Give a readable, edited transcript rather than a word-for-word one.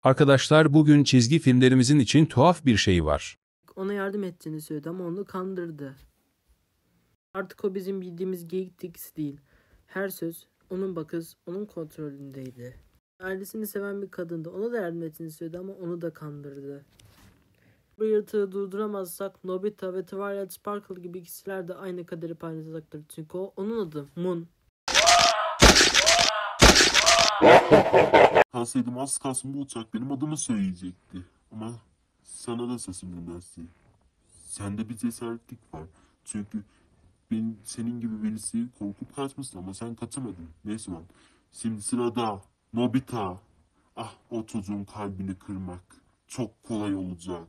Arkadaşlar bugün çizgi filmlerimizin için tuhaf bir şey var. Ona yardım ettiğini söyledi ama onu kandırdı. Artık o bizim bildiğimiz Geek Tix değil. Her söz onun bakız onun kontrolündeydi. Ailesini seven bir kadındı. Ona da yardım ettiğini söyledi ama onu da kandırdı. Bu yırtığı durduramazsak Nobita ve Twilight Sparkle gibi kişiler de aynı kaderi paylaşacaktır. Çünkü onun adı Moon. Kalsaydım az kalsın bu uçak benim adımı söyleyecekti. Ama sana da sesim Nancy. Sende bir cesaretlik var. Çünkü senin gibi birisi korkup kaçmışsın ama sen kaçamadın. Neyse lan. Şimdi sırada Nobita. Ah, o çocuğun kalbini kırmak çok kolay olacak.